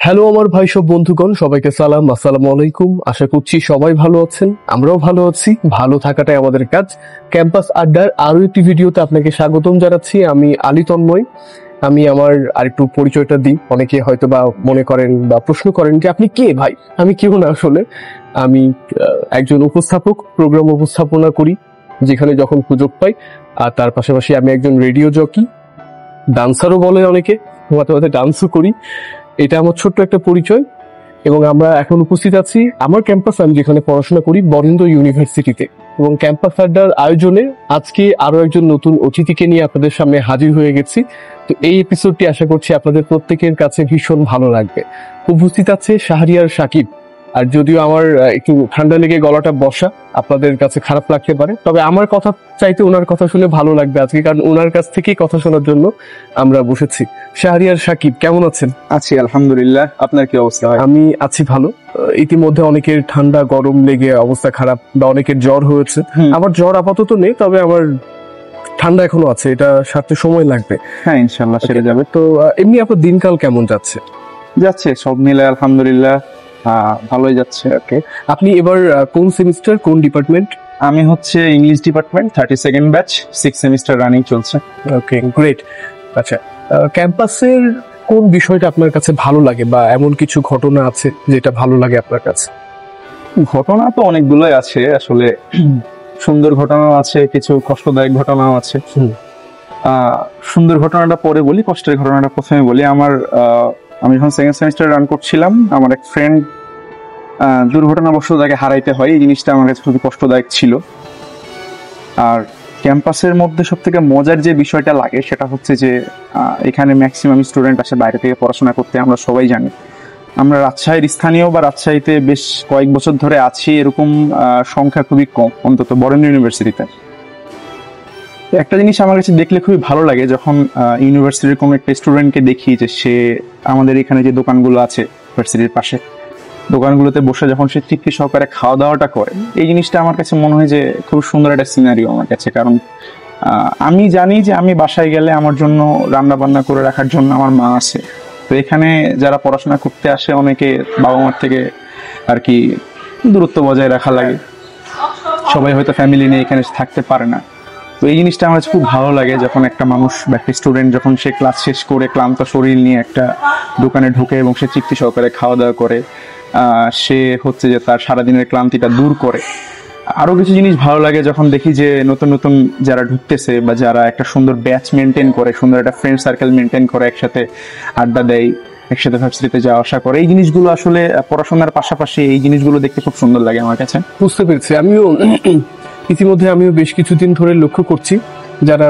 Hello আমার ভাই সব বন্ধুগণ, সবাইকে সালাম, আসসালামু আলাইকুম। আশা করছি সবাই ভালো আছেন, আমরাও ভালো আছি। ভালো থাকাটাই আমাদের কাজ। ক্যাম্পাস আড্ডার আরো একটি ভিডিওতে আপনাকে স্বাগতম জানাচ্ছি। আমি আলী তন্ময়। আমি আমার আরেকটু পরিচয়টা দিই। অনেকে হয়তো বা মনে করেন বা প্রশ্ন করেন যে আপনি কে ভাই। আমি কেউ না, আসলে আমি একজন উপস্থাপক, প্রোগ্রাম উপস্থাপনা করি যেখানে যখন সুযোগ পাই। আর তার পাশাপাশি আমি একজন রেডিও জকি, ডান্সারও বলে অনেকে, মাঝে মাঝে ডান্সও করি। এটা আমার ছোট্ট একটা পরিচয়। এবং আমরা এখন উপস্থিত আছি আমার ক্যাম্পাস, আমি যেখানে পড়াশোনা করি, বরেন্দ্র ইউনিভার্সিটিতে। এবং ক্যাম্পাস আড্ডার আয়োজনে আজকে আরো একজন নতুন অতিথিকে নিয়ে আপনাদের সামনে হাজির হয়ে গেছি। তো এই এপিসোডটি আশা করছি আপনাদের প্রত্যেকের কাছে ভীষণ ভালো লাগবে। উপস্থিত আছে শাহরিয়ার সাকিব। আর যদিও আমার একটু ঠান্ডা লেগে গলাটা বসা, আপনাদের কাছে খারাপ লাগতে পারে, তবে আমার কথা চাইতে ওনার কথা শুনে ভালো লাগবে আজকে, কারণ ওনার কাছ থেকেই কথা শোনার জন্য আমরা বসেছি। শাহরিয়ার সাকিব, কেমন আছেন? আছি আলহামদুলিল্লাহ, আপনার কি অবস্থা? আমি আছি ভালো। ইতিমধ্যে অনেকের ঠান্ডা গরম লেগে অবস্থা খারাপ, বা অনেকের জ্বর হয়েছে। আমার জ্বর আপাতত নেই, তবে আমার ঠান্ডা এখনো আছে, এটা সারতে সময় লাগবে। হ্যাঁ, ইনশাল্লাহ সেরে যাবে। তো এমনি আপনার দিনকাল কেমন যাচ্ছে? যাচ্ছে সব মিলে আলহামদুলিল্লাহ, ভালোই যাচ্ছে। ওকে, আপনি এবার কোন সেমিস্টার, কোন ডিপার্টমেন্ট? আমি হচ্ছে English department, 32nd batch, 6 semester running চলছে। ওকে, গ্রেট। আচ্ছা, ক্যাম্পাসের কোন বিষয়টা আপনার কাছে ভালো লাগে, বা এমন কিছু ঘটনা আছে যেটা ভালো লাগে আপনার কাছে? ঘটনা তো অনেকগুলোই আছে আসলে। সুন্দর ঘটনাও আছে, কিছু কষ্টদায়ক ঘটনাও আছে। সুন্দর ঘটনাটা পরে বলি, কষ্টের ঘটনাটা প্রথমে বলি। আমি যখন সেকেন্ড সেমিস্টার রান করছিলাম, আমার এক ফ্রেন্ড দুর্ঘটনাবশত তাকে হারাইতে হয়। এই জিনিসটা আমার কাছে খুবই কষ্টদায়ক ছিল। আর ক্যাম্পাসের মধ্যে সব থেকে মজার যে বিষয়টা লাগে সেটা হচ্ছে যে এখানে ম্যাক্সিমাম স্টুডেন্ট আসে বাইরে থেকে পড়াশোনা করতে। আমরা সবাই জানি, আমরা রাজশাহীর স্থানীয় বা রাজশাহীতে বেশ কয়েক বছর ধরে আছি, এরকম সংখ্যা খুবই কম, অন্তত বরেন্দ্র ইউনিভার্সিটিতে। একটা জিনিস আমার কাছে দেখলে খুবই ভালো লাগে, যখন ইউনিভার্সিটির কোনো একটা স্টুডেন্টকে দেখি যে সে আমাদের এখানে যে দোকানগুলো আছে ইউনিভার্সিটির পাশে, দোকানগুলোতে বসে যখন সে তৃপ্তি সহকারে খাওয়া দাওয়াটা করে, এই জিনিসটা আমার কাছে মনে হয় যে খুব সুন্দর একটা সিনারিও আমার কাছে। কারণ আমি জানি যে আমি বাসায় গেলে আমার জন্য রান্না বান্না করে রাখার জন্য আমার মা আছে। তো এখানে যারা পড়াশোনা করতে আসে, অনেকে বাবা মার থেকে আর কি দূরত্ব বজায় রাখা লাগে, সবাই হয়তো ফ্যামিলি নিয়ে এখানে থাকতে পারে না। তো এই জিনিসটা আমার খুব ভালো লাগে, যখন একটা মানুষ বা একটা স্টুডেন্ট যখন সে ক্লাস শেষ করে ক্লান্ত শরীর নিয়ে একটা দোকানে ঢুকে এবং সে তৃপ্তি সহকারে খাওয়া দাওয়া করে, সে হচ্ছে যে তার সারাদিনের ক্লান্তিটা দূর করে। আরো কিছু জিনিস ভালো লাগে যখন দেখি যে নতুন নতুন যারা ঢুকতেছে বা যারা একটা সুন্দর ব্যাচ মেনটেন করে, সুন্দর একটা ফ্রেন্ড সার্কেল মেনটেন করে, একসাথে আড্ডা দেয়, একসাথে ভার্সিটিতে যাওয়া আসা করে। এই জিনিসগুলো আসলে পড়াশোনার পাশাপাশি এই জিনিসগুলো দেখতে খুব সুন্দর লাগে আমার কাছে। বুঝতে পেরেছি। ইতিমধ্যে আমিও বেশ কিছুদিন ধরে লক্ষ্য করছি, যারা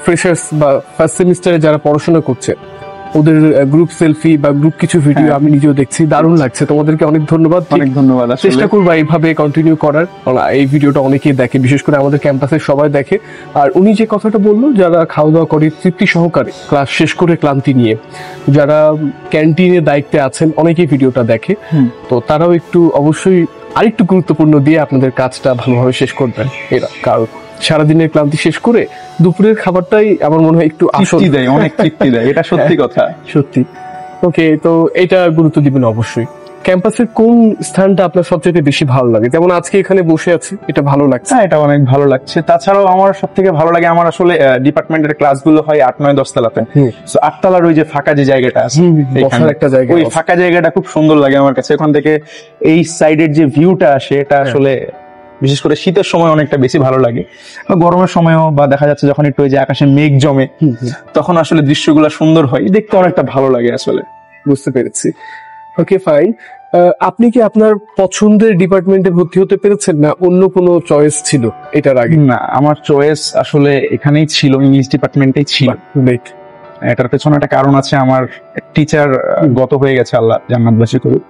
ফ্রেশার্স বা ফার্স্ট সেমিস্টারে যারা পড়াশোনা করছে, ওদের গ্রুপ সেলফি বা গ্রুপ কিছু ভিডিও আমি নিজেও দেখছি। দারুণ লাগছে। তোমাদেরকে অনেক ধন্যবাদ। অনেক ধন্যবাদ। চেষ্টা করবো এইভাবে কন্টিনিউ করার। এই ভিডিওটা অনেকেই দেখে, বিশেষ করে আমাদের ক্যাম্পাসের সবাই দেখে। আর উনি যে কথাটা বললো, যারা খাওয়া দাওয়া করে তৃপ্তি সহকারে, ক্লাস শেষ করে ক্লান্তি নিয়ে, যারা ক্যান্টিনে দায়িত্বে আছেন, অনেকেই ভিডিওটা দেখে। তো তারাও একটু অবশ্যই আরেকটু গুরুত্বপূর্ণ দিয়ে আপনাদের কাজটা ভালোভাবে শেষ করবেন। এরা কারণ সারাদিনের ক্লান্তি শেষ করে দুপুরের খাবারটাই আমার মনে হয় একটু তৃপ্তি দেয়, অনেক তৃপ্তি দেয়। এটা সত্যি কথা, সত্যি। ওকে, তো এটা গুরুত্ব দিবেন অবশ্যই। ক্যাম্পাসের কোন স্থানটা আপনার সবচেয়ে বেশি ভালো লাগে? যেমন আজকে এখানে বসে আছি, এটা ভালো লাগছে। হ্যাঁ, এটা অনেক ভালো লাগছে। তাছাড়াও আমার সব থেকে ভালো লাগে, আমার আসলে ডিপার্টমেন্টের ক্লাসগুলো হয় 8-9-10 তলাতে। সো 8 তলার ওই যে ফাঁকা যে জায়গাটা আছে, একটা জায়গা, ওই ফাঁকা জায়গাটা খুব সুন্দর লাগে আমার কাছে। ওখান থেকে এই সাইডের যে ভিউটা আসে, এটা আসলে বিশেষ করে শীতের সময় অনেকটা বেশি ভালো লাগে। গরমের সময়ও বা দেখা যাচ্ছে যখন একটু ওই যে আকাশে মেঘ জমে, তখন আসলে দৃশ্যগুলো সুন্দর হয়, দেখতে অনেকটা ভালো লাগে আসলে। বুঝতে পেরেছি। ওকে, ফাইন। আপনি কি আপনার পছন্দের ডিপার্টমেন্টে ভর্তি হতে পেরেছেন, না অন্য কোনো চয়েস ছিল এটার আগে? না, আমার চয়েস আসলে এখানেই ছিল, ইংলিশ ডিপার্টমেন্টেই ছিল। এটার পেছনে একটা কারণ আছে। আমার টিচার গত হয়ে গেছে, আল্লাহ জান্নাতবাসী করুক,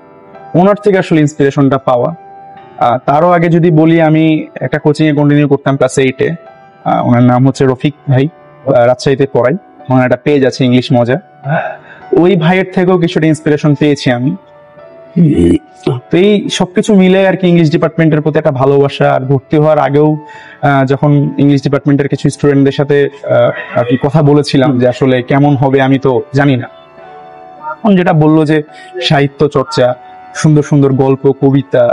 ওনার থেকে আসলে ইন্সপিরেশনটা পাওয়া। তারও আগে যদি বলি, আমি একটা কোচিং এ কন্টিনিউ করতাম ক্লাস 8-এ। ওনার নাম হচ্ছে রফিক ভাই, রাজশাহীতে পড়াই। ওনার একটা পেজ আছে ইংলিশ মজা, ওই ভাইয়ের থেকেও কিছুটা ইন্সপিরেশন পেয়েছি আমি। তো এই সবকিছু মিলে আর কি ইংলিশ ডিপার্টমেন্টের প্রতি একটা ভালোবাসা। আর ভর্তি হওয়ার আগেও যখন ইংলিশ ডিপার্টমেন্টের কিছু স্টুডেন্টদের সাথে আর কি কথা বলেছিলাম যে আসলে কেমন হবে আমি তো জানি না, এখন যেটা বললো যে সাহিত্য চর্চা, সুন্দর সুন্দর গল্প, কবিতা,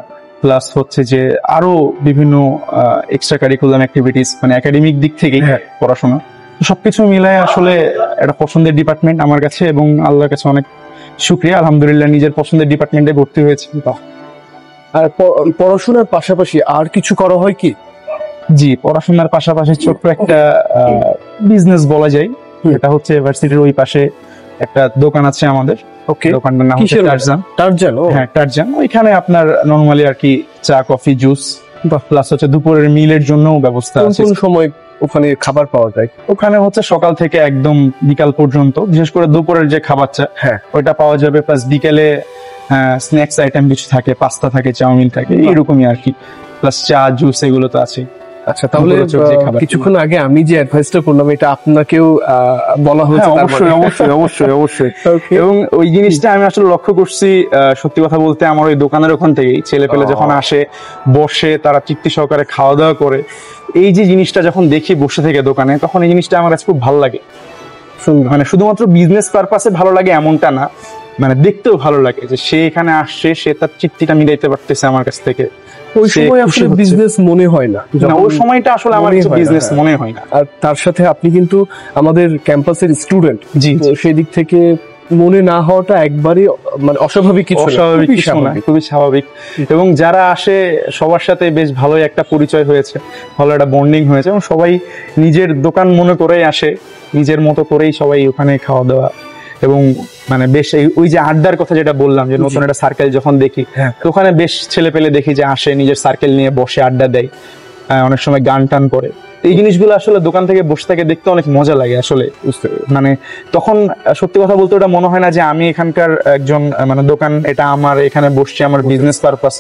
প্লাস হচ্ছে যে আরো বিভিন্ন এক্সট্রা কারিকুলাম অ্যাক্টিভিটিস, মানে একাডেমিক দিক থেকে পড়াশোনা, সবকিছু মিলায় আসলে একটা পছন্দের ডিপার্টমেন্ট আমার কাছে, এবং আল্লাহর কাছে অনেক শুকরিয়া, আলহামদুলিল্লাহ নিজের পছন্দের ডিপার্টমেন্টে ভর্তি হয়েছে। আর পড়াশোনার পাশাপাশি আর কিছু করা হয় কি? জি, পড়াশোনার পাশাপাশি ছোট্ট একটা বিজনেস বলা যায়, এটা হচ্ছে ইউনিভার্সিটির ওই পাশে একটা দোকান আছে আমাদের। ওকে, দোকানটার নাম হচ্ছে টারজান। টারজান, হ্যাঁ টারজান। ওইখানে আপনার নরমালি আর কি চা, কফি, জুস, প্লাস হচ্ছে দুপুরের মিলের জন্য ব্যবস্থা আছে। কোন সময় ওখানে খাবার পাওয়া যায়? ওখানে হচ্ছে সকাল থেকে একদম বিকাল পর্যন্ত, বিশেষ করে দুপুরের যে খাবারটা ওইটা পাওয়া যাবে, প্লাস বিকেলে স্ন্যাক্স আইটেম কিছু থাকে, পাস্তা থাকে, চাউমিন থাকে, এরকমই আর কি, প্লাস চা, জুস এগুলো তো আছে। আচ্ছা, তাহলে কিছুক্ষণ আগে আমি যে অ্যাডভাইসটা করলাম এটা আপনাকেও বলা হয়েছে? অবশ্যই অবশ্যই অবশ্যই অবশ্যই। এবং ওই জিনিসটা আমি আসলে লক্ষ্য করছি, সত্যি কথা বলতে আমার ওই দোকানের ওখান থেকেই ছেলে পেলে যখন আসে, বসে, তারা তৃপ্তি সহকারে খাওয়া দাওয়া করে, এই যে জিনিসটা যখন দেখি বসে থেকে দোকানে, তখন এই জিনিসটা আমার কাছে খুব ভালো লাগে। মানে শুধুমাত্র বিজনেস পারপাসে ভালো লাগে এমনটা না, মানে দেখতেও ভালো লাগে যে সে এখানে আসছে, সে তার তৃপ্তিটা মিটাইতে পারতেছে আমার কাছ থেকে। ওই সময় আসলে বিজনেস মনে হয় না, ওই সময়টা আসলে আমার কিছু বিজনেস মনে হয় না। আর তার সাথে আপনি কিন্তু আমাদের ক্যাম্পাসের স্টুডেন্ট, জি, সেই দিক থেকে মনে না হওয়াটা একবারই মানে অস্বাভাবিক কিছু না, খুবই স্বাভাবিক। এবং যারা আসে সবার সাথে বেশ ভালোই একটা পরিচয় হয়েছে, ভালো একটা বন্ডিং হয়েছে, এবং সবাই নিজের দোকান মনে করেই আসে, নিজের মতো করেই সবাই ওখানে খাওয়া দাওয়া, এবং মানে বেশ ওই যে আড্ডার কথা যেটা বললাম, যে নতুন একটা সার্কেল যখন দেখি, ওখানে বেশ ছেলে পেলে দেখি যে আসে, নিজের সার্কেল নিয়ে বসে আড্ডা দেয়, অনেক সময় গান টান করে। এই জিনিসগুলো আসলে দোকান থেকে বসে থেকে দেখতে অনেক মজা লাগে আসলে। মানে তখন সত্যি কথা বলতে ওটা মনে হয় না যে আমি এখানকার একজন, মানে দোকান এটা আমার, এখানে বসছি আমার বিজনেস পারপাস,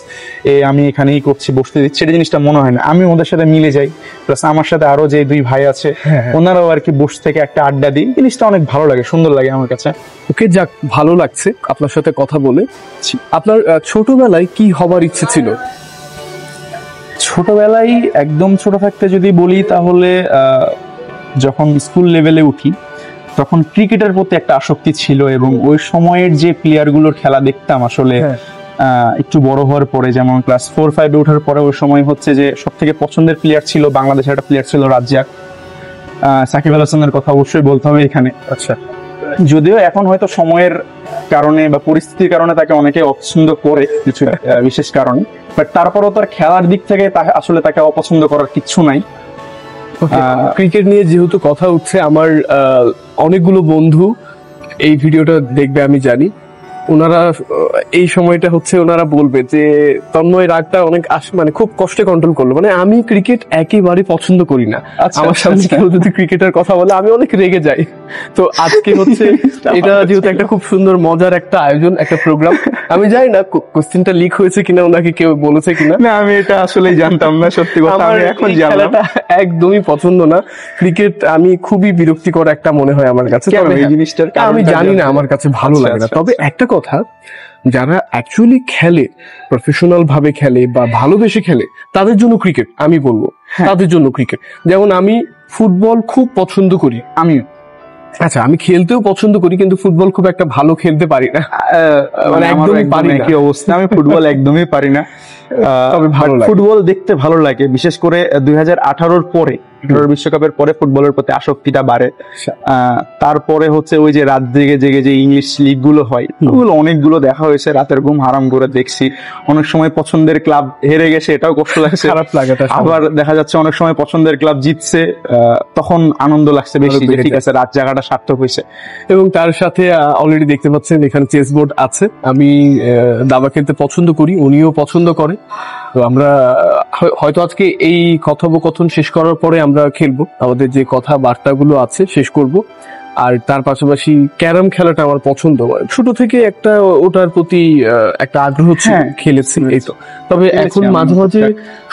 আমি এখানেই করছি, বসতে দিচ্ছি, এটা জিনিসটা মনে হয় না। আমি ওদের সাথে মিলে যাই, প্লাস আমার সাথে আরো যে দুই ভাই আছে ওনারাও আর কি বসে থেকে একটা আড্ডা দিই, জিনিসটা অনেক ভালো লাগে, সুন্দর লাগে আমার কাছে। ওকে, যাক, ভালো লাগছে আপনার সাথে কথা বলে। আপনার ছোটবেলায় কি হবার ইচ্ছে ছিল? ছোটবেলায় একদম ছোট থাকতে যদি বলি, তাহলে যখন স্কুল লেভেলে উঠি তখন ক্রিকেটের প্রতি একটা আসক্তি ছিল, এবং ওই সময়ের যে প্লেয়ারগুলোর খেলা দেখতাম আসলে একটু বড় হওয়ার পরে, যেমন ক্লাস 4-5 ওঠার পরে, ওই সময় হচ্ছে যে সব থেকে পছন্দের প্লেয়ার ছিল বাংলাদেশের একটা প্লেয়ার ছিল রাজ্জাক, সাকিব আল হাসানের কথা অবশ্যই বলতে হবে এখানে। আচ্ছা, যদিও এখন হয়তো সময়ের কারণে বা পরিস্থিতির কারণে তাকে অনেকে অপছন্দ করে কিছু বিশেষ কারণে, বাট তারপরও তার খেলার দিক থেকে আসলে তাকে অপছন্দ করার কিছু নাই। ক্রিকেট নিয়ে যেহেতু কথা উঠছে, আমার অনেকগুলো বন্ধু এই ভিডিওটা দেখবে আমি জানি, ওনারা এই সময়টা হচ্ছে ওনারা বলবে যে তন্ময় রাগটা অনেক মানে খুব কষ্টে কন্ট্রোল করলো, মানে আমি ক্রিকেট একেবারে পছন্দ করি না, আমার সামনে কেউ যদি ক্রিকেটের কথা বলে আমি অনেক রেগে যাই। তো আজকে হচ্ছে এটা যেহেতু একটা খুব সুন্দর মজার একটা আয়োজন, একটা প্রোগ্রাম, আমি জানি না কোশ্চেনটা লিক হয়েছে কিনা, ওনাকে কেউ বলেছে কিনা, না আমি এটা আসলে জানতাম না, সত্যি কথা আমি এখন জানলাম। একদমই পছন্দ না ক্রিকেট, আমি খুবই বিরক্তিকর একটা মনে হয় আমার কাছে, এই জিনিসটার আমি জানি না, আমার কাছে ভালো লাগে না। তবে একটা কথা, যারা অ্যাকচুয়ালি খেলে, প্রফেশনাল ভাবে খেলে বা ভালোবেসে খেলে, তাদের জন্য ক্রিকেট আমি বলবো, তাদের জন্য ক্রিকেট। যেমন আমি ফুটবল খুব পছন্দ করি, আচ্ছা আমি খেলতেও পছন্দ করি, কিন্তু ফুটবল খুব একটা ভালো খেলতে পারি না, মানে একদমই পারি না, কি অবস্থা, আমি ফুটবল একদমই পারি না। তবে ভালো লাগে, ফুটবল দেখতে ভালো লাগে, বিশেষ করে 2018-র পরে, বিশ্বকাপের পরে ফুটবলের প্রতি আসক্তিটা বাড়ে। তারপরে হচ্ছে ওই যে রাত জেগে জেগে যে ইংলিশ লিগ গুলো হয়, ওগুলো অনেকগুলো দেখা হয়েছে, রাতের ঘুম হারাম করে দেখছি। অনেক সময় পছন্দের ক্লাব হেরে গেছে, এটাও কষ্ট লাগছে, খারাপ লাগাটা। আবার দেখা যাচ্ছে অনেক সময় পছন্দের ক্লাব জিতছে, তখন আনন্দ লাগছে বেশি, ঠিক আছে রাত জায়গাটা সার্থক হয়েছে। এবং তার সাথে অলরেডি দেখতে পাচ্ছেন এখানে চেস বোর্ড আছে, আমি দাবা খেলতে পছন্দ করি, উনিও পছন্দ করে। তো আমরা হয়তো আজকে এই কথোপকথন শেষ করার পরে আমরা খেলবো, আমাদের যে কথা বার্তাগুলো আছে শেষ করব। আর তার পাশাপাশি ক্যারাম খেলাটা আমার পছন্দ, ছোট থেকে একটা ওটার প্রতি একটা আগ্রহ ছিল, খেলেছি এই তো। তবে এখন মাঝে মাঝে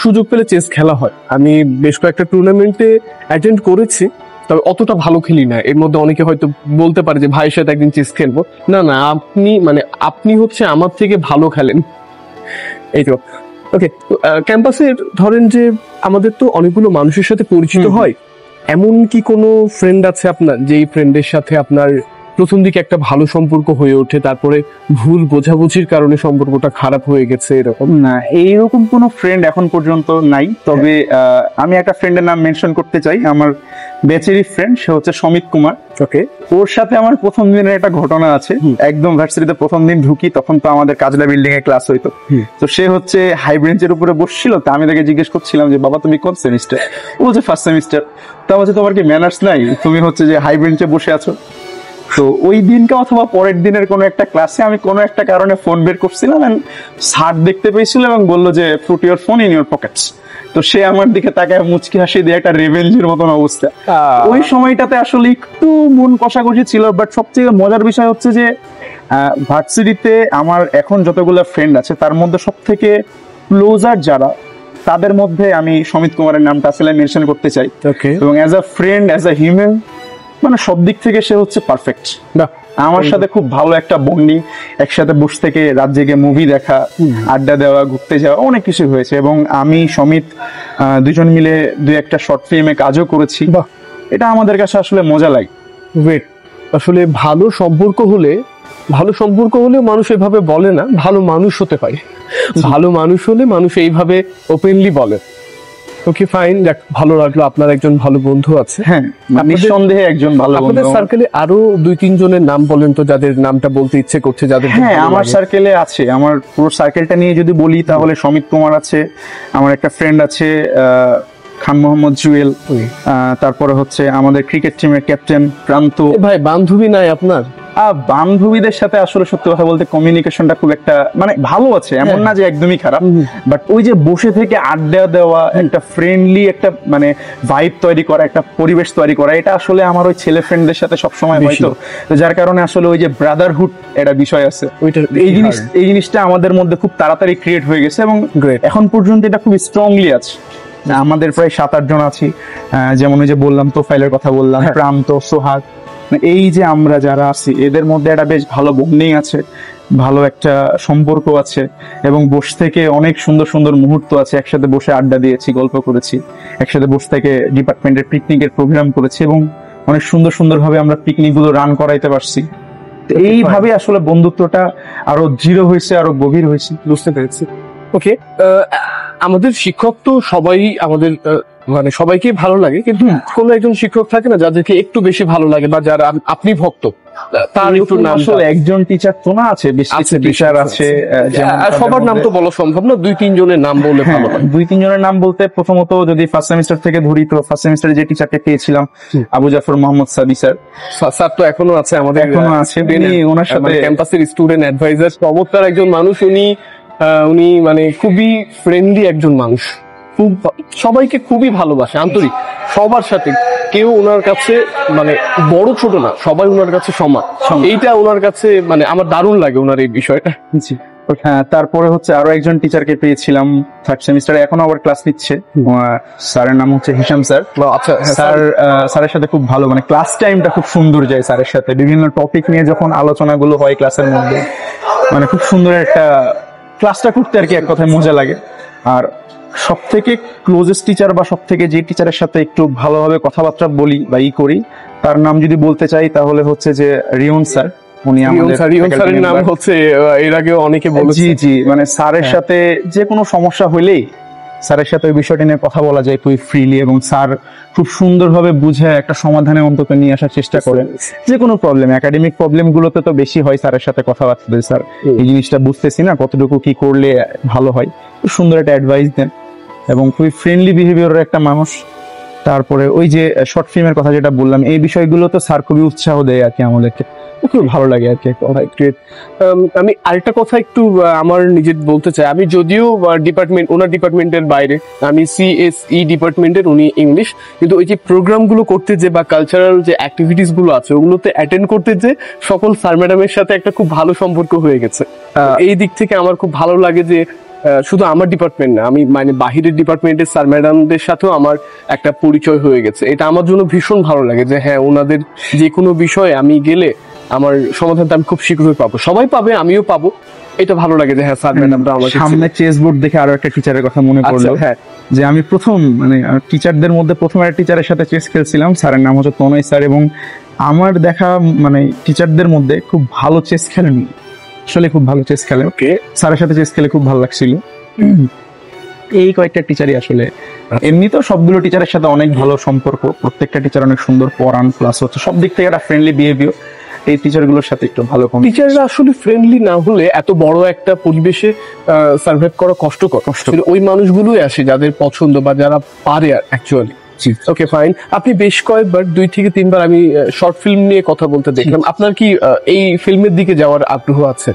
সুযোগ পেলে চেস খেলা হয়, আমি বেশ কয়েকটা টুর্নামেন্টে অ্যাটেন্ড করেছি, তবে অতটা ভালো খেলি না। এর মধ্যে অনেকে হয়তো বলতে পারে যে ভাইয়ের সাথে একদিন চেস খেলবো, না না, আপনি হচ্ছে আমার থেকে ভালো খেলেন, এই তো। ওকে, ক্যাম্পাসের ধরেন যে আমাদের তো অনেকগুলো মানুষের সাথে পরিচিত হয়, এমন কি কোনো ফ্রেন্ড আছে আপনার যেই ফ্রেন্ডের সাথে আপনার প্রথম দিকে একটা ভালো সম্পর্ক হয়ে ওঠে, তারপরে ভুল বোঝাবুঝির কারণে সম্পর্কটা খারাপ হয়ে গেছে এরকম? না, এইরকম কোনো ফ্রেন্ড এখন পর্যন্ত নাই। তবে আমি একটা ফ্রেন্ডের নাম মেনশন করতে চাই, আমার ব্যাচেরই ফ্রেন্ড, সে হচ্ছে সমিত কুমার। ওকে। ওর সাথে আমার প্রথম দিনের একটা ঘটনা আছে। একদম ভার্সিটিতে প্রথম দিন ঢুকি, তখন তো আমাদের কাজলা বিল্ডিং এ ক্লাস হইতো। তো সে হচ্ছে হাই বেঞ্চের উপরে বসছিল, তো আমি তাকে জিজ্ঞেস করছিলাম যে বাবা তুমি কোন সেমিস্টার? ও হচ্ছে ফার্স্ট সেমিস্টার। তো বলছে তোমার কি ম্যানার্স নাই, তুমি হচ্ছে যে হাই বেঞ্চে বসে আছো? তো ওই দিনকে অথবা পরের দিনের কোনো একটা ক্লাসে আমি কোনো একটা কারণে ফোন বের করছিলাম, স্যার দেখতে পেয়েছিল এবং বললো যে put your phone in your Pockets. তো সে আমার দিকে তাকায় মুচকি হাসি দিয়ে একটা রেভেঞ্জের মতন অবস্থা। ওই সময়টাতে আসলে একটু মন কষাকষি ছিল, বাট সবচেয়ে মজার বিষয় হচ্ছে যে ভার্সিটিতে আমার এখন যতগুলো ফ্রেন্ড আছে তার মধ্যে সব থেকে ক্লোজার যারা, তাদের মধ্যে আমি সমিত কুমারের নামটা আসলে মেনশন করতে চাই। এবং as a friend, as a human, মানে সব দিক থেকে সে হচ্ছে পারফেক্ট। আমার সাথে খুব ভালো একটা বন্ডিং, একসাথে বসে থেকে রাত জেগে মুভি দেখা, আড্ডা দেওয়া, ঘুরতে যাওয়া, অনেক কিছু হয়েছে। এবং আমি সমিত দুজন মিলে দুই একটা শর্ট ফিল্মে কাজও করেছি। এটা আমাদের কাছে আসলে মজা লাগে। আসলে ভালো সম্পর্ক হলে মানুষ এভাবে বলে না ভালো মানুষ হতে পারে। ভালো মানুষ হলে মানুষ এইভাবে ওপেনলি বলে। ওকে ফাইন, দেখ ভালো লাগলো, আপনার একজন ভালো বন্ধু আছে। হ্যাঁ, নিঃসন্দেহে একজন ভালো বন্ধু। আপনাদের সার্কেলে আরো 2-3 জনের নাম বলেন তো, যাদের নামটা বলতে ইচ্ছে করছে, যাদের। হ্যাঁ, আমার সার্কেলে আছে। আমার পুরো সার্কেলটা নিয়ে যদি বলি তাহলে সমিত কুমার আছে, আমার একটা ফ্রেন্ড আছে খান মোহাম্মদ জুয়েল, তারপরে হচ্ছে আমাদের ক্রিকেট টিমের ক্যাপ্টেন প্রান্ত। ভাই বান্ধবী নাই আপনার? বান্ধবীদের সাথে আসলে সত্যি কথা বলতে কমিউনিকেশনটা খুব একটা মানে ভালো আছে, এমন না যে একদমই খারাপ। বাট ওই যে বসে থেকে আড্ডা দেওয়া, একটা ফ্রেন্ডলি একটা মানে ভাইব তৈরি করা, একটা পরিবেশ তৈরি করা, এটা আসলে আমার ওই ছেলে ফ্রেন্ডদের সাথে সবসময় হয়তো, যার কারণে আসলে ওই যে ব্রাদারহুড একটা বিষয় আছে, এই জিনিসটা আমাদের মধ্যে খুব তাড়াতাড়ি ক্রিয়েট হয়ে গেছে এবং এখন পর্যন্ত এটা খুব স্ট্রংলি আছে। আমাদের প্রায় 7-8 জন আছি, যেমন ওই যে বললাম তোফাইলের কথা বললাম, প্রান্ত, সোহাগ, এই যে আমরা যারা আছি এদের মধ্যে একটা বেশ ভালো বন্ডিং আছে, ভালো একটা সম্পর্ক আছে এবং বসে থেকে অনেক সুন্দর সুন্দর মুহূর্ত আছে। একসাথে বসে আড্ডা দিয়েছি, গল্প করেছি, একসাথে বসে থেকে ডিপার্টমেন্টের পিকনিকের প্রোগ্রাম করেছি এবং অনেক সুন্দর সুন্দরভাবে আমরা পিকনিক গুলো রান করাইতে পারছি। এইভাবে আসলে বন্ধুত্বটা আরো দৃঢ় হয়েছে, আরো গভীর হয়েছে। বুঝতে পেরেছি। ওকে, আমাদের শিক্ষক তো সবাই আমাদের মানে সবাইকে ভালো লাগে, কিন্তু কোনো একজন শিক্ষক থাকে না যাদেরকে একটু বেশি ভালো লাগে বা যারা আপনি ভক্ত, তার একটু নাম। আসলে একজন টিচার তো না, আছে বেশ কিছু টিচার আছে, সবার নাম তো বলা সম্ভব না, 2-3 জনের নাম বললে ভালো হয়। 2-3 জনের নাম বলতে প্রথমত যদি ফার্স্ট সেমিস্টার থেকে ধরি, তো ফার্স্ট সেমিস্টারে যে টিচারকে পেয়েছিলাম আবু জাফর মোহাম্মদ সাদি স্যার। স্যার তো এখনো আছে আমাদের, এখনো আছে। ওনার সাথে ক্যাম্পাসের স্টুডেন্ট অ্যাডভাইজার, চমৎকার একজন মানুষ উনি মানে খুবই ফ্রেন্ডলি একজন মানুষ, খুব সবাইকে খুবই ভালোবাসে, আন্তরিক সবার সাথে। কেউ ওনার কাছে মানে বড় ছোট না, সবাই ওনার কাছে সমান। এইটা ওনার কাছে মানে আমার দারুণ লাগে ওনার এই বিষয়টা। হ্যাঁ, তারপরে হচ্ছে আরো একজন টিচারকে পেয়েছিলাম থার্ড সেমিস্টারে, এখন আবার ক্লাস নিচ্ছে। স্যারের নাম হচ্ছে হিসাম স্যার। আচ্ছা, স্যারের সাথে খুব ভালো, মানে ক্লাস টাইমটা খুব সুন্দর যায় স্যারের সাথে। বিভিন্ন টপিক নিয়ে যখন আলোচনাগুলো হয় ক্লাসের মধ্যে, মানে খুব সুন্দর একটা ক্লাসটা করতে আর কি, এক কথায় মজা লাগে। আর সব থেকে ক্লোজেস্ট টিচার বা সব থেকে যে টিচারের সাথে একটু ভালোভাবে কথাবার্তা বলি বা করি, তার নাম যদি বলতে চাই তাহলে হচ্ছে যে রিয়ন স্যার। উনি স্যারের নাম হচ্ছে এর আগে অনেকে বলেছে। জি, মানে স্যারের সাথে যে কোনো সমস্যা হলেই স্যারের সাথে ওই বিষয়টি নিয়ে কথা বলা যায় খুবই ফ্রিলি, এবং স্যার খুব সুন্দরভাবে বুঝে একটা সমাধানে অন্তত নিয়ে আসার চেষ্টা করেন। যে কোনো প্রবলেম, একাডেমিক প্রবলেম গুলোতে তো বেশি হয় স্যারের সাথে কথাবার্তা, স্যার এই জিনিসটা বুঝতেছি না, কতটুকু কি করলে ভালো হয়, খুব সুন্দর একটা অ্যাডভাইস দেন এবং খুবই ফ্রেন্ডলি বিহেভিয়ারের একটা মানুষ। তারপরে ওই যে শর্ট ফিল্মের কথা যেটা বললাম, এই বিষয়গুলো তো স্যার খুবই উৎসাহ দেয় আর কি আমাদেরকে, খুব ভালো লাগে আর কি। আমি আরেকটা কথা একটু আমার নিজের বলতে চাই, আমি যদিও ওনার ডিপার্টমেন্টের বাইরে, আমি CSE ডিপার্টমেন্টের, উনি ইংলিশ, কিন্তু ওই যে প্রোগ্রাম গুলো করতে যে বা কালচারাল যে অ্যাক্টিভিটিস গুলো আছে ওগুলোতে অ্যাটেন্ড করতে যে সকল স্যার ম্যাডামের সাথে একটা খুব ভালো সম্পর্ক হয়ে গেছে। এই দিক থেকে আমার খুব ভালো লাগে যে শুধু আমার ডিপার্টমেন্ট না, আমি মানে বাহিরের ডিপার্টমেন্টের স্যার ম্যাডামদের সাথেও আমার একটা পরিচয় হয়ে গেছে। এটা আমার জন্য ভীষণ ভালো লাগে যে হ্যাঁ, ওনাদের যে কোনো বিষয়ে আমি গেলে আমার সমাধানটা আমি খুব শীঘ্রই পাবো, সবাই পাবে, আমিও পাবো। এটা ভালো লাগে যে হ্যাঁ স্যার ম্যাডামরা আমার সামনে চেস বোর্ড দেখে আরো একটা টিচারের কথা মনে পড়লো। হ্যাঁ, যে আমি প্রথম মানে টিচারদের মধ্যে প্রথম একটা টিচারের সাথে চেস খেলছিলাম, স্যারের নাম হচ্ছে তনয় স্যার, এবং আমার দেখা মানে টিচারদের মধ্যে খুব ভালো চেস খেলেন, আসলে খুব ভালো চেস খেলেন। ওকে, স্যারের সাথে চেস খেলে খুব ভালো লাগছিল। এই কয়েকটা টিচারই আসলে, এমনিতেও সবগুলো টিচারের সাথে অনেক ভালো সম্পর্ক, প্রত্যেকটা টিচার অনেক সুন্দর পড়ান, প্লাস হচ্ছে সব দিক থেকে একটা ফ্রেন্ডলি বিহেভিয়ার। এই টিচারগুলোর সাথে একটু ভালো কম। টিচাররা আসলে ফ্রেন্ডলি না হলে এত বড় একটা পরিবেশে সার্ভাইভ করা কষ্টকর। ওই মানুষগুলোই আসে যাদের পছন্দ বা যারা পারে অ্যাকচুয়ালি। ওকে ফাইন, আপনি বেশ কয়েকবার 2 থেকে 3 বার আমি শর্ট ফিল্ম নিয়ে কথা বলতে দেখলাম। আপনার কি এই ফিল্মের দিকে যাওয়ার আগ্রহ আছে?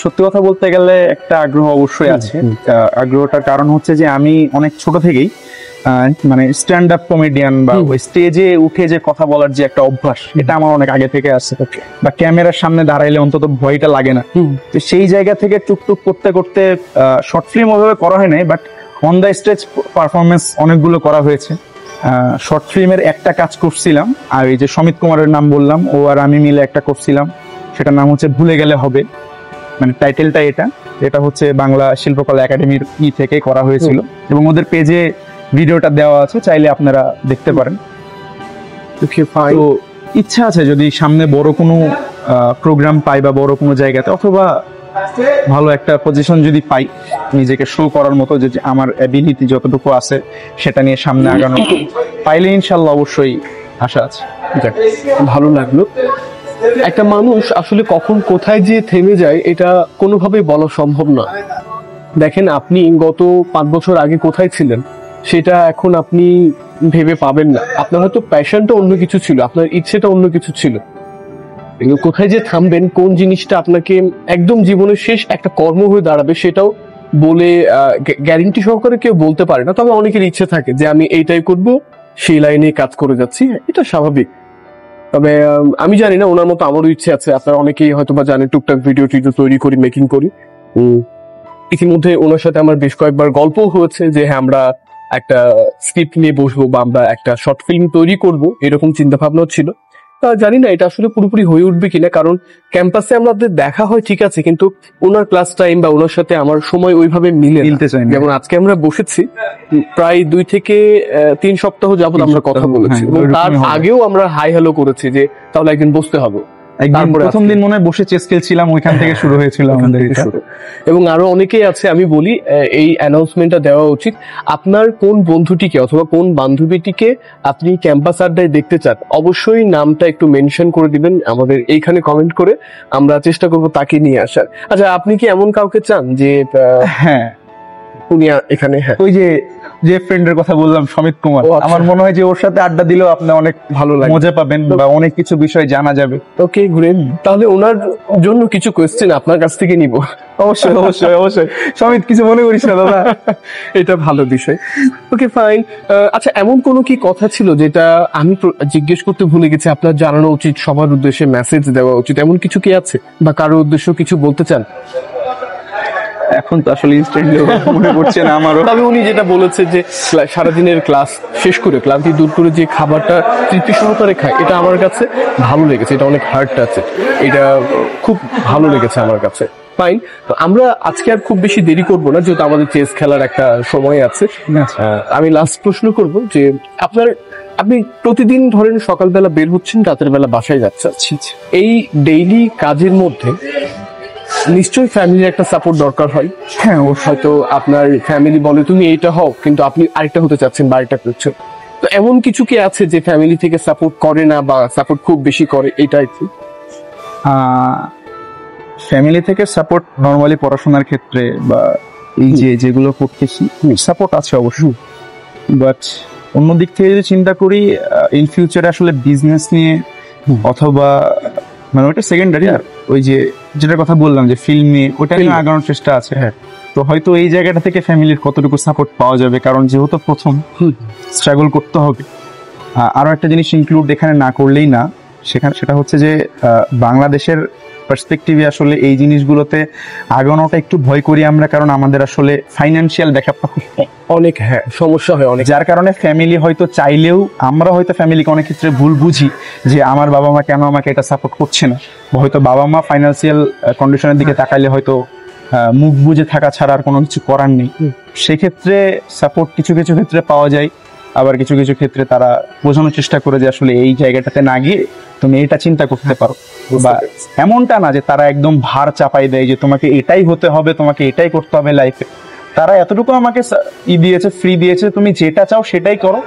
সত্যি কথা বলতে গেলে একটা আগ্রহ অবশ্যই আছে। আগ্রহটার কারণ হচ্ছে যে আমি অনেক ছোট থেকেই মানে স্ট্যান্ড আপ কমেডিয়ান বা ওই স্টেজে উঠে যে কথা বলার যে একটা অভ্যাস, এটা আমার অনেক আগে থেকে আছে। বা ক্যামেরার সামনে দাঁড়াইলে অন্তত ভয়টা লাগে না। তো সেই জায়গা থেকে টুকটুক করতে করতে শর্ট ফিল্ম ওভাবে করা হয় নাই, but on the stage performance অনেকগুলো করা হয়েছে। শর্ট ফিল্মের একটা কাজ করছিলাম, আর এই যে সমিত কুমারের নাম বললাম, ও আর আমি মিলে একটা করছিলাম, সেটার নাম হচ্ছে ভুলে গেলে হবে। মানে টাইটেলটা এটা হচ্ছে বাংলা শিল্পকলা একাডেমির থেকে করা হয়েছিল, এবং ওদের পেজে ভিডিওটা দেওয়া আছে, চাইলে আপনারা দেখতে পারেন। তো ইচ্ছা আছে যদি সামনে বড় কোনো প্রোগ্রাম পাই বা বড় কোনো জায়গাতে, অথবা ভালো একটা পজিশন যদি পাই, নিজেকে শো করার মতো যে আমার অ্যাবিলিটি যতটুকু আছে সেটা নিয়ে সামনে আগানো পাইলে ইনশাল্লাহ অবশ্যই আশা আছে। ভালো লাগলো। একটা মানুষ আসলে কখন কোথায় যে থেমে যায় এটা কোনোভাবেই বলা সম্ভব না। দেখেন, আপনি গত 5 বছর আগে কোথায় ছিলেন সেটা এখন আপনি ভেবে পাবেন না। আপনার হয়তো প্যাশনটা অন্য কিছু ছিল, আপনার ইচ্ছেটা অন্য কিছু ছিল, কিন্তু কোথায় যে থামবেন, কোন জিনিসটা আপনাকে একদম জীবনের শেষ একটা কর্ম হয়ে দাঁড়াবে, সেটাও বলে গ্যারেন্টি সহকারে কেউ বলতে পারে না। তবে অনেকের ইচ্ছে থাকে যে আমি এইটাই করব, সেই লাইনে কাজ করে যাচ্ছি, এটা স্বাভাবিক। তবে আমি জানি না, ওনার মতো আমারও ইচ্ছে আছে। আপনারা অনেকেই হয়তো বা জানেন, টুকটাক ভিডিও টিডিও তৈরি করি, মেকিং করি। ইতিমধ্যে ওনার সাথে আমার বেশ কয়েকবার গল্পও হয়েছে যে হ্যাঁ আমরা একটা স্ক্রিপ্ট নিয়ে বসবো বা আমরা একটা শর্ট ফিল্ম তৈরি করব, এরকম চিন্তা ভাবনাও ছিল। জানি না এটা আসলে পুরোপুরি হয়ে উঠবে কিনা, কারণ ক্যাম্পাসে আমাদের দেখা হয় ঠিক আছে, কিন্তু ওনার ক্লাস টাইম বা ওনার সাথে আমার সময় ওইভাবে মিলতে চায় না। যেমন আজকে আমরা বসেছি, প্রায় 2 থেকে 3 সপ্তাহ যাবত আমরা কথা বলেছি, এবং তার আগেও আমরা হাই হ্যালো করেছি যে তাহলে একদিন বসতে হবে। প্রথম দিন মনে হয় বসে চেস খেলছিলাম, ওইখান থেকে শুরু হয়েছিল আমাদের। এবং আরো অনেকেই আছে। আমি বলি এই অ্যানাউন্সমেন্টটা দেওয়া উচিত। আপনার কোন বন্ধুটিকে অথবা কোন বান্ধবীটিকে আপনি ক্যাম্পাস আড্ডায় দেখতে চান, অবশ্যই নামটা একটু মেনশন করে দিবেন আমাদের এইখানে কমেন্ট করে, আমরা চেষ্টা করব তাকে নিয়ে আসার। আচ্ছা, আপনি কি এমন কাউকে চান যে হ্যাঁ উনি এখানে, হ্যাঁ ওই যে ফ্রেন্ডের কথা বললাম সমিত কুমার, আমার মনে হয় যে ওর সাথে আড্ডা দিলেও আপনি অনেক ভালো লাগে, মজা পাবেন বা অনেক কিছু বিষয় জানা যাবে। ওকে গ্রেট, তাহলে ওনার জন্য কিছু কোয়েশ্চেন আপনার কাছ থেকে নিব। অবশ্যই অবশ্যই অবশ্যই সমিত, কিছু মনে করিস না দাদা। এটা ভালো বিষয়। Okay fine. আচ্ছা, এমন কোনো কি কথা ছিল যেটা আমি জিজ্ঞেস করতে ভুলে গেছি, আপনার জানানো উচিত, সবার উদ্দেশ্যে মেসেজ দেওয়া উচিত, এমন কিছু কি আছে, বা কারোর উদ্দেশ্য কিছু বলতে চান? এখন তো আসলে ইনস্ট্যান্টলি মনে পড়ছে না আমারও। তবে উনি যেটা বলেছে যে সারাদিনের ক্লাস শেষ করে ক্লান্তি দূর করে যে খাবারটা তৃপ্তি সহকারে খায়, এটা আমার কাছে ভালো লেগেছে। এটা অনেক হার্ড টাচে, এটা খুব ভালো লেগেছে আমার কাছে। ফাইন, তো আমরা আজকে আর খুব বেশি দেরি করব না, যেহেতু আমাদের চেস খেলার একটা সময় আছে। আমি লাস্ট প্রশ্ন করব যে আপনি প্রতিদিন ধরেন সকালবেলা বের হচ্ছেন, রাতের বেলা বাসায় যাচ্ছেন, এই ডেইলি কাজের মধ্যে নিশ্চয়ই ফ্যামিলির একটা সাপোর্ট দরকার হয়। হ্যাঁ, ও হয়তো আপনার ফ্যামিলি বলে তুমি এইটা হও, কিন্তু আপনি আরেকটা হতে চাচ্ছেন বা আরেকটা করছেন। তো এমন কিছু কি আছে যে ফ্যামিলি থেকে সাপোর্ট করে না বা সাপোর্ট খুব বেশি করে, এটাই কি? ফ্যামিলি থেকে সাপোর্ট নরমালি পড়াশোনার ক্ষেত্রে বা এই যেগুলো করতেছি সাপোর্ট আছে অবশ্যই, বাট অন্য দিক থেকে যদি চিন্তা করি, ইন ফিউচারে আসলে বিজনেস নিয়ে অথবা মানে ওটা সেকেন্ডারি, আর ওই যেটার কথা বললাম যে ফিল্ম নিয়ে, ওটা নিয়ে আগানোর চেষ্টা আছে। হ্যাঁ, তো হয়তো এই জায়গাটা থেকে ফ্যামিলির কতটুকু সাপোর্ট পাওয়া যাবে, কারণ যেহেতু প্রথম স্ট্রাগল করতে হবে। আরো একটা জিনিস ইনক্লুড এখানে না করলেই না, সেটা হচ্ছে যে বাংলাদেশের পার্সপেক্টিভে আসলে এই জিনিসগুলোতে আগানোটা একটু ভয় করি আমরা, কারণ আমাদের আসলে ফাইন্যান্সিয়াল ব্যাকআপটা খুব কম। অনেক সমস্যা হয় অনেক। যার কারণে ফ্যামিলি হয়তো চাইলেও, আমরা হয়তো ফ্যামিলিকে অনেক ক্ষেত্রে ভুল বুঝি যে আমার বাবা মা কেন আমাকে এটা সাপোর্ট করছে না, বা হয়তো বাবা মা ফাইন্যান্সিয়াল কন্ডিশনের দিকে তাকাইলে হয়তো মুখ বুঝে থাকা ছাড়া আর কোনো কিছু করার নেই। সেক্ষেত্রে সাপোর্ট কিছু কিছু ক্ষেত্রে পাওয়া যায়, আবার কিছু কিছু ক্ষেত্রে তারা বোঝানোর চেষ্টা করে যে আসলে এই জায়গাটাতে না গিয়ে তুমি এটা চিন্তা করতে পারো। বা এমনটা না যে তারা একদম ভার চাপাই দেয় যে তোমাকে এটাই হতে হবে, তোমাকে এটাই করতে হবে লাইফে। তারা এতটুকু আমাকে দিয়েছে, ফ্রি দিয়েছে, তুমি যেটা চাও সেটাই করো,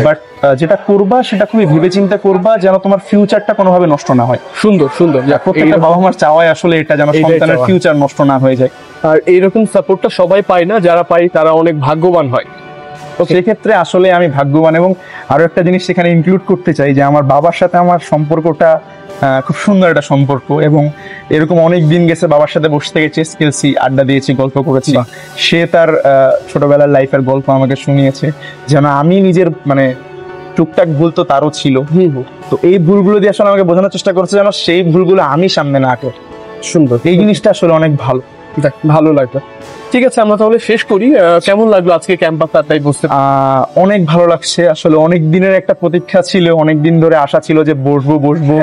বাট যেটা করবা সেটা খুবই ভেবেচিন্তে করবা, যেন তোমার ফিউচারটা কোনোভাবে নষ্ট না হয়। সুন্দর সুন্দর। প্রত্যেকটা বাবা মার চাওয়াই আসলে এটা, যেন সন্তানের ফিউচার নষ্ট না হয়ে যায়। আর এইরকম সাপোর্টটা সবাই পায় না, যারা পায় তারা অনেক ভাগ্যবান হয়। সেক্ষেত্রে আসলে আমি ভাগ্যবান। এবং আরো একটা জিনিস সেখানে ইনক্লুড করতে চাই যে আমার বাবার সাথে আমার সম্পর্কটা খুব সুন্দর একটা সম্পর্ক, এবং এরকম অনেক দিন গেছে বাবার সাথে বসে থেকে চেস খেলছি, আড্ডা দিয়েছি, গল্প করেছি। সে তার ছোটবেলার লাইফের গল্প আমাকে শুনিয়েছে, যেন আমি নিজের মানে টুকটাক ভুল তো তারও ছিল, তো এই ভুলগুলো দিয়ে আসলে আমাকে বোঝানোর চেষ্টা করছে যেন সেই ভুলগুলো আমি সামনে না করি। সুন্দর, এই জিনিসটা আসলে অনেক ভালো, ভালো লাগলো। ঠিক আছে, আমরা তাহলে শেষ করি। কেমন লাগলো আজকে ক্যাম্পাস আড্ডায় বসতে? অনেক ভালো লাগছে। আসলে অনেক দিনের একটা প্রতীক্ষা ছিল, অনেক দিন ধরে আশা ছিল যে বসবো।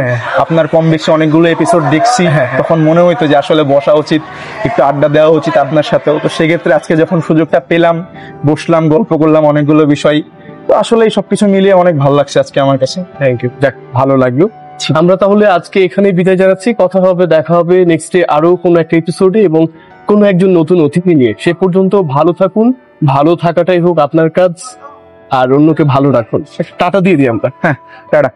আপনার কম বেশি অনেকগুলো এপিসোড দেখছি, তখন মনে হইতো যে আসলে বসা উচিত, একটু আড্ডা দেওয়া উচিত আপনার সাথেও। তো সেক্ষেত্রে আজকে যখন সুযোগটা পেলাম, বসলাম, গল্প করলাম অনেকগুলো বিষয়, তো আসলে এই সবকিছু মিলিয়ে অনেক ভালো লাগছে আজকে আমার কাছে। থ্যাংক ইউ, যাক ভালো লাগলো। আমরা তাহলে আজকে এখানে বিদায় জানাচ্ছি। কথা হবে, দেখা হবে নেক্সটে আরো কোনো একটা এপিসোডে এবং কোনো একজন নতুন অতিথি নিয়ে। সে পর্যন্ত ভালো থাকুন, ভালো থাকাটাই হোক আপনার কাজ, আর অন্যকে ভালো রাখুন। টাটা দিয়ে দিই আমরা। টাটা।